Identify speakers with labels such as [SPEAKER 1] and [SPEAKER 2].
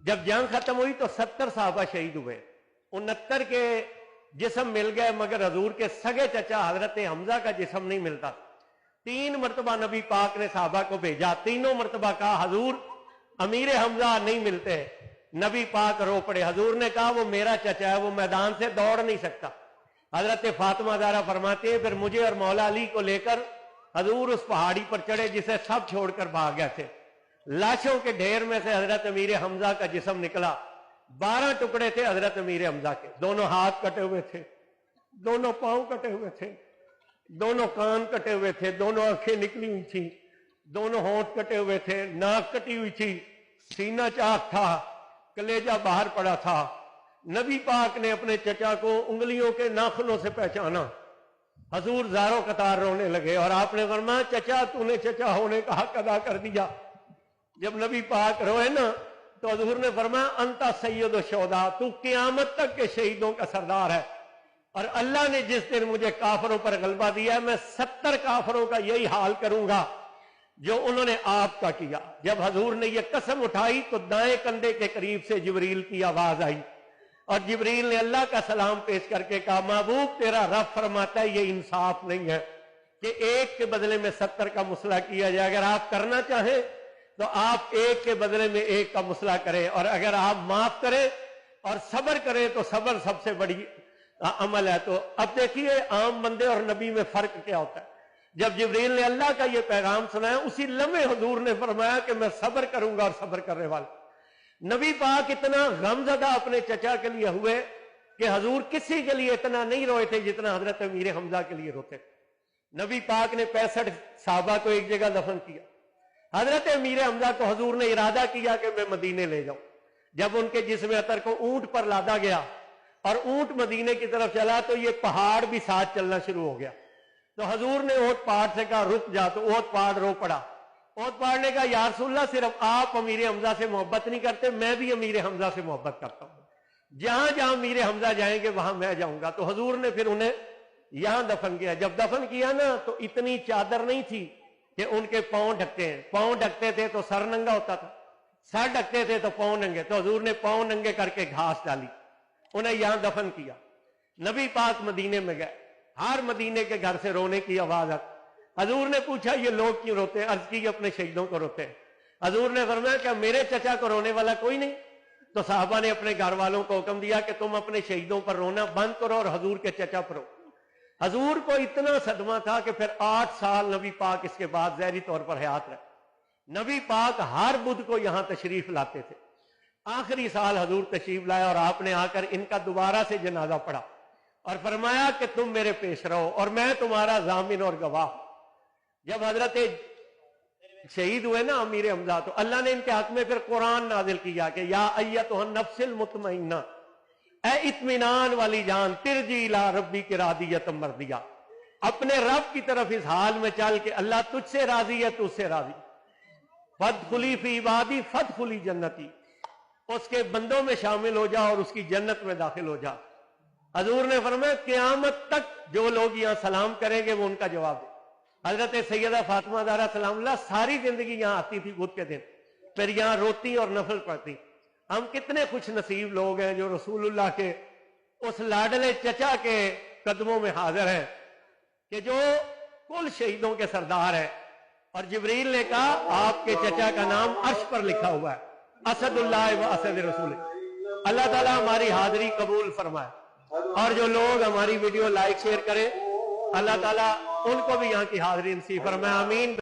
[SPEAKER 1] جب جنگ ختم ہوئی تو 70 صحابہ شہید ہوئے، 69 کے جسم مل گئے، مگر حضور کے سگے چچا حضرت حمزہ کا جسم نہیں ملتا۔ 3 مرتبہ نبی پاک نے صحابہ کو بھیجا، تینوں مرتبہ کہا حضور امیر حمزہ نہیں ملتے۔ نبی پاک رو پڑے، حضور نے کہا وہ میرا چچا ہے، وہ میدان سے دوڑ نہیں سکتا۔ حضرت فاطمہ زہرا فرماتے ہیں پھر مجھے اور مولا علی کو لے کر حضور اس پہاڑی پر چڑھے جسے سب چھوڑ کر بھاگ گئے تھے۔ لاشوں کے ڈھیر میں سے حضرت امیر حمزہ کا جسم نکلا، 12 ٹکڑے تھے حضرت امیر حمزہ کے، دونوں ہاتھ کٹے ہوئے تھے، دونوں پاؤں کٹے ہوئے تھے، دونوں کان کٹے ہوئے تھے، دونوں آنکھیں نکلی ہوئی تھیں، دونوں ہونٹ کٹے ہوئے تھے، ناک کٹی ہوئی تھی، سینہ چاک تھا، کلیجہ باہر پڑا تھا۔ نبی پاک نے اپنے چچا کو انگلیوں کے ناخنوں سے پہچانا۔ حضور زاروں قطار رونے لگے اور آپ نے فرمایا چچا تو نے چچا ہونے کا حق ادا کر دیا۔ جب نبی پاک روئے نا تو حضور نے فرمایا انتا سید الشہداء، تو قیامت تک کے شہیدوں کا سردار ہے، اور اللہ نے جس دن مجھے کافروں پر غلبہ دیا ہے میں 70 کافروں کا یہی حال کروں گا جو انہوں نے آپ کا کیا۔ جب حضور نے یہ قسم اٹھائی تو دائیں کندھے کے قریب سے جبریل کی آواز آئی، اور جبریل نے اللہ کا سلام پیش کر کے کہا محبوب تیرا رب فرماتا ہے یہ انصاف نہیں ہے کہ ایک کے بدلے میں 70 کا مسئلہ کیا جائے، اگر آپ کرنا چاہیں تو آپ ایک کے بدلے میں ایک کا مسئلہ کریں، اور اگر آپ معاف کریں اور صبر کریں تو صبر سب سے بڑی عمل ہے۔ تو اب دیکھیے عام بندے اور نبی میں فرق کیا ہوتا ہے۔ جب جبریل نے اللہ کا یہ پیغام سنایا اسی لمحے حضور نے فرمایا کہ میں صبر کروں گا اور صبر کرنے والا۔ نبی پاک اتنا غم زدہ اپنے چچا کے لیے ہوئے کہ حضور کسی کے لیے اتنا نہیں روئے تھے جتنا حضرت امیر حمزہ کے لیے روتے۔ نبی پاک نے 65 صحابہ کو ایک جگہ دفن کیا۔ حضرت امیر حمزہ کو حضور نے ارادہ کیا کہ میں مدینے لے جاؤں۔ جب ان کے جسم اطہر کو اونٹ پر لادا گیا اور اونٹ مدینے کی طرف چلا تو یہ پہاڑ بھی ساتھ چلنا شروع ہو گیا۔ تو حضور نے اونٹ پہاڑ سے کہا رک جا، تو اونٹ پہاڑ رو پڑا۔ اونٹ پہاڑ نے کہا یا رسول اللہ صرف آپ امیر حمزہ سے محبت نہیں کرتے، میں بھی امیر حمزہ سے محبت کرتا ہوں، جہاں جہاں امیر حمزہ جائیں گے وہاں میں جاؤں گا۔ تو حضور نے پھر انہیں یہاں دفن کیا۔ جب دفن کیا نا تو اتنی چادر نہیں تھی کہ ان کے پاؤں ڈھکتے ہیں، پاؤں ڈھکتے تھے تو سر ننگا ہوتا تھا، سر ڈھکتے تھے تو پاؤں ننگے، تو حضور نے پاؤں ننگے کر کے گھاس ڈالی، انہیں یہاں دفن کیا۔ نبی پاک مدینے میں گئے، ہر مدینے کے گھر سے رونے کی آواز آتی۔ حضور نے پوچھا یہ لوگ کیوں روتے ہیں؟ عرض کی اپنے شہیدوں کو روتے ہیں۔ حضور نے فرمایا کہ میرے چچا کو رونے والا کوئی نہیں؟ تو صحابہ نے اپنے گھر والوں کو حکم دیا کہ تم اپنے شہیدوں پر رونا بند کرو اور حضور کے چچا پر رو۔ حضور کو اتنا صدمہ تھا کہ پھر 8 سال نبی پاک اس کے بعد ظاہری طور پر حیات رہے۔ نبی پاک ہر بدھ کو یہاں تشریف لاتے تھے۔ آخری سال حضور تشریف لائے اور آپ نے آ کر ان کا دوبارہ سے جنازہ پڑھا اور فرمایا کہ تم میرے پیش رہو اور میں تمہارا ضامن اور گواہ۔ جب حضرت شہید ہوئے نا امیر حمزہ تو اللہ نے ان کے حق میں پھر قرآن نازل کیا کہ یا ایتھا النفس المطمئنہ، اے اطمینان والی جان، ترجی الی ربک راضیۃ مرضیہ، اپنے رب کی طرف اس حال میں چل کہ اللہ تجھ سے راضی ہے تو اس سے راضی۔ فادخلی فی عبادی فادخلی جنتی، اس کے بندوں میں شامل ہو جا اور اس کی جنت میں داخل ہو جا۔ حضور نے فرمایا قیامت تک جو لوگ یہاں سلام کریں گے وہ ان کا جواب دے۔ حضرت سیدہ فاطمہ زہرا سلام اللہ ساری زندگی یہاں آتی تھی بدھ کے دن، پھر یہاں روتی اور نفل پڑھتی۔ ہم کتنے خوش نصیب لوگ ہیں جو رسول اللہ کے اس لاڈلے چچا کے قدموں میں حاضر ہیں کہ جو کل شہیدوں کے سردار ہے۔ اور جبریل نے کہا آپ کے چچا کا نام عرش پر لکھا ہوا ہے، اسد اللہ و اسد رسول۔ اللہ تعالیٰ ہماری حاضری قبول فرمائے، اور جو لوگ ہماری ویڈیو لائک شیئر کریں اللہ تعالیٰ ان کو بھی یہاں کی حاضری نصیب فرمائے، آمین۔